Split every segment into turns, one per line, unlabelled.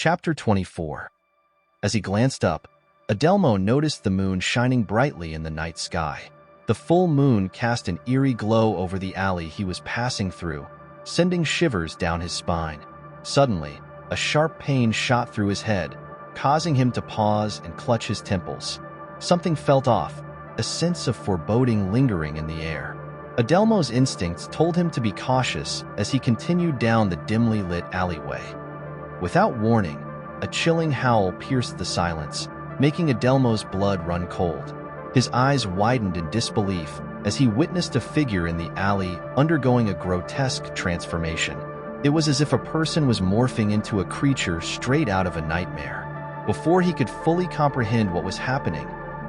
Chapter 24. As he glanced up, Adelmo noticed the moon shining brightly in the night sky. The full moon cast an eerie glow over the alley he was passing through, sending shivers down his spine. Suddenly, a sharp pain shot through his head, causing him to pause and clutch his temples. Something felt off, a sense of foreboding lingering in the air. Adelmo's instincts told him to be cautious as he continued down the dimly lit alleyway. Without warning, a chilling howl pierced the silence, making Adelmo's blood run cold. His eyes widened in disbelief as he witnessed a figure in the alley undergoing a grotesque transformation. It was as if a person was morphing into a creature straight out of a nightmare. Before he could fully comprehend what was happening,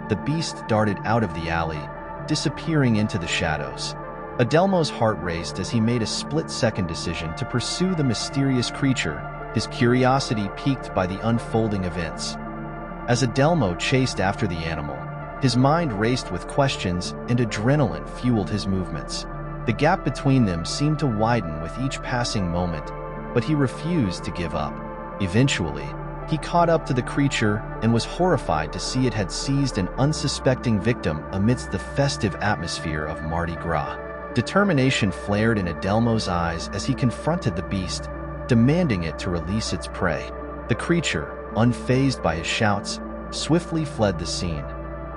the beast darted out of the alley, disappearing into the shadows. Adelmo's heart raced as he made a split-second decision to pursue the mysterious creature, his curiosity piqued by the unfolding events. As Adelmo chased after the animal, his mind raced with questions and adrenaline fueled his movements. The gap between them seemed to widen with each passing moment, but he refused to give up. Eventually, he caught up to the creature and was horrified to see it had seized an unsuspecting victim amidst the festive atmosphere of Mardi Gras. Determination flared in Adelmo's eyes as he confronted the beast, demanding it to release its prey. The creature, unfazed by his shouts, swiftly fled the scene,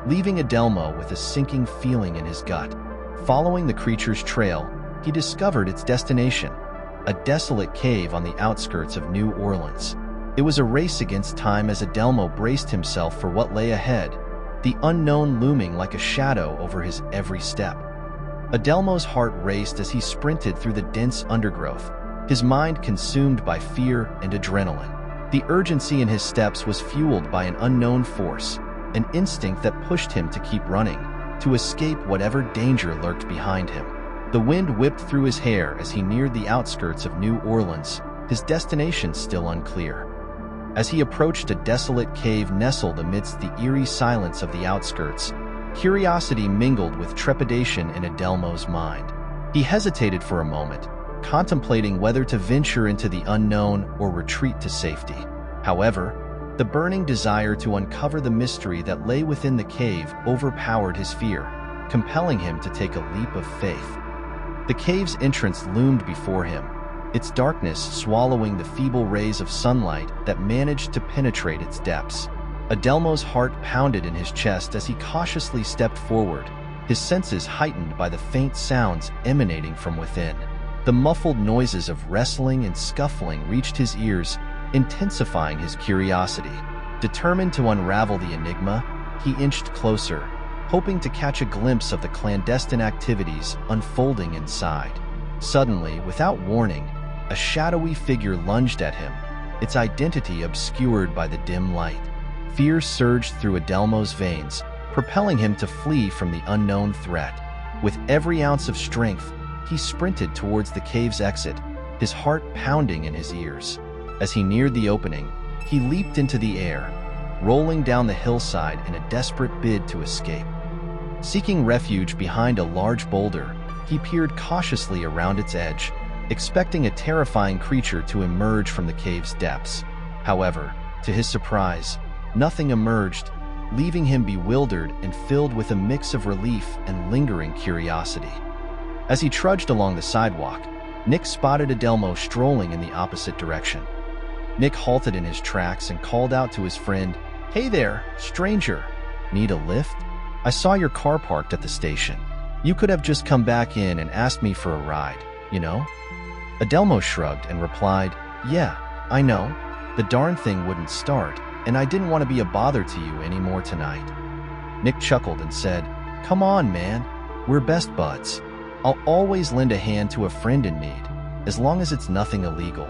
leaving Adelmo with a sinking feeling in his gut. Following the creature's trail, he discovered its destination, a desolate cave on the outskirts of New Orleans. It was a race against time as Adelmo braced himself for what lay ahead, the unknown looming like a shadow over his every step. Adelmo's heart raced as he sprinted through the dense undergrowth, his mind consumed by fear and adrenaline. The urgency in his steps was fueled by an unknown force, an instinct that pushed him to keep running, to escape whatever danger lurked behind him. The wind whipped through his hair as he neared the outskirts of New Orleans, his destination still unclear. As he approached a desolate cave nestled amidst the eerie silence of the outskirts, curiosity mingled with trepidation in Adelmo's mind. He hesitated for a moment, contemplating whether to venture into the unknown or retreat to safety. However, the burning desire to uncover the mystery that lay within the cave overpowered his fear, compelling him to take a leap of faith. The cave's entrance loomed before him, its darkness swallowing the feeble rays of sunlight that managed to penetrate its depths. Adelmo's heart pounded in his chest as he cautiously stepped forward, his senses heightened by the faint sounds emanating from within. The muffled noises of wrestling and scuffling reached his ears, intensifying his curiosity. Determined to unravel the enigma, he inched closer, hoping to catch a glimpse of the clandestine activities unfolding inside. Suddenly, without warning, a shadowy figure lunged at him, its identity obscured by the dim light. Fear surged through Adelmo's veins, propelling him to flee from the unknown threat. With every ounce of strength, he sprinted towards the cave's exit, his heart pounding in his ears. As he neared the opening, he leaped into the air, rolling down the hillside in a desperate bid to escape. Seeking refuge behind a large boulder, he peered cautiously around its edge, expecting a terrifying creature to emerge from the cave's depths. However, to his surprise, nothing emerged, leaving him bewildered and filled with a mix of relief and lingering curiosity. As he trudged along the sidewalk, Nick spotted Adelmo strolling in the opposite direction. Nick halted in his tracks and called out to his friend, "Hey there, stranger. Need a lift? I saw your car parked at the station. You could have just come back in and asked me for a ride, you know?" Adelmo shrugged and replied, "Yeah, I know. The darn thing wouldn't start, and I didn't want to be a bother to you anymore tonight." Nick chuckled and said, "Come on, man. We're best buds. I'll always lend a hand to a friend in need, as long as it's nothing illegal."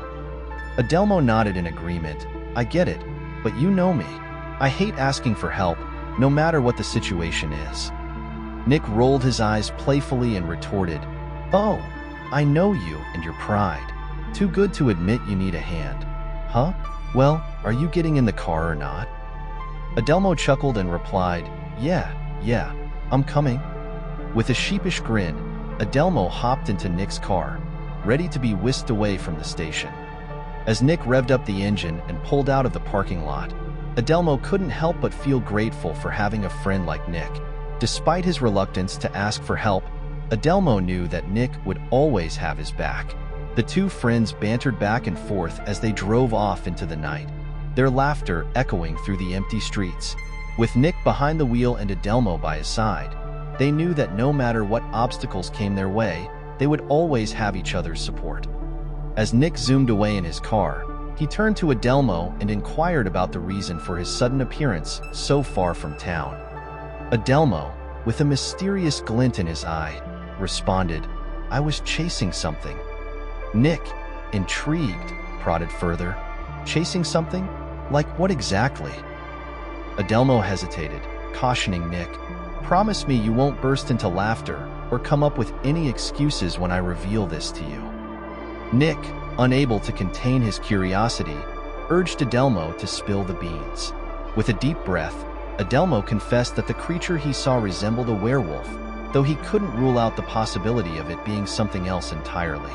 Adelmo nodded in agreement. "I get it, but you know me. I hate asking for help, no matter what the situation is." Nick rolled his eyes playfully and retorted, "Oh, I know you and your pride. Too good to admit you need a hand. Huh? Well, are you getting in the car or not?" Adelmo chuckled and replied, Yeah, I'm coming." With a sheepish grin, Adelmo hopped into Nick's car, ready to be whisked away from the station. As Nick revved up the engine and pulled out of the parking lot, Adelmo couldn't help but feel grateful for having a friend like Nick. Despite his reluctance to ask for help, Adelmo knew that Nick would always have his back. The two friends bantered back and forth as they drove off into the night, their laughter echoing through the empty streets. With Nick behind the wheel and Adelmo by his side, they knew that no matter what obstacles came their way, they would always have each other's support. As Nick zoomed away in his car, he turned to Adelmo and inquired about the reason for his sudden appearance so far from town. Adelmo, with a mysterious glint in his eye, responded, "I was chasing something." Nick, intrigued, prodded further, "Chasing something? Like what exactly?" Adelmo hesitated, cautioning Nick, "Promise me you won't burst into laughter or come up with any excuses when I reveal this to you." Nick, unable to contain his curiosity, urged Adelmo to spill the beans. With a deep breath, Adelmo confessed that the creature he saw resembled a werewolf, though he couldn't rule out the possibility of it being something else entirely.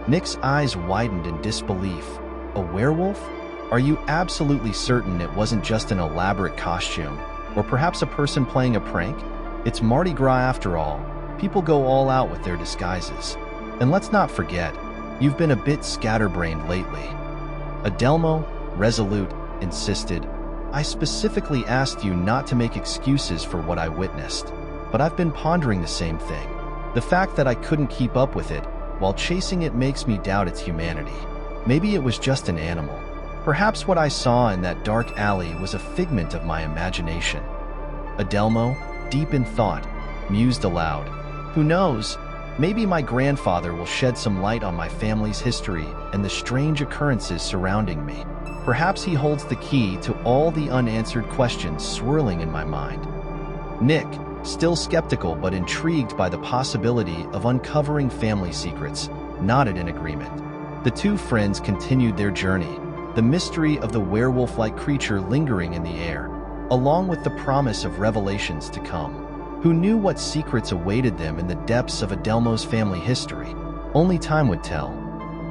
Nick's eyes widened in disbelief. "A werewolf? Are you absolutely certain it wasn't just an elaborate costume, or perhaps a person playing a prank? It's Mardi Gras after all. People go all out with their disguises. And let's not forget, you've been a bit scatterbrained lately." Adelmo, resolute, insisted, "I specifically asked you not to make excuses for what I witnessed, but I've been pondering the same thing. The fact that I couldn't keep up with it while chasing it makes me doubt its humanity. Maybe it was just an animal. Perhaps what I saw in that dark alley was a figment of my imagination." Adelmo, deep in thought, mused aloud, "Who knows? Maybe my grandfather will shed some light on my family's history and the strange occurrences surrounding me. Perhaps he holds the key to all the unanswered questions swirling in my mind." Nick, still skeptical but intrigued by the possibility of uncovering family secrets, nodded in agreement. The two friends continued their journey, the mystery of the werewolf-like creature lingering in the air, along with the promise of revelations to come. Who knew what secrets awaited them in the depths of Adelmo's family history? Only time would tell.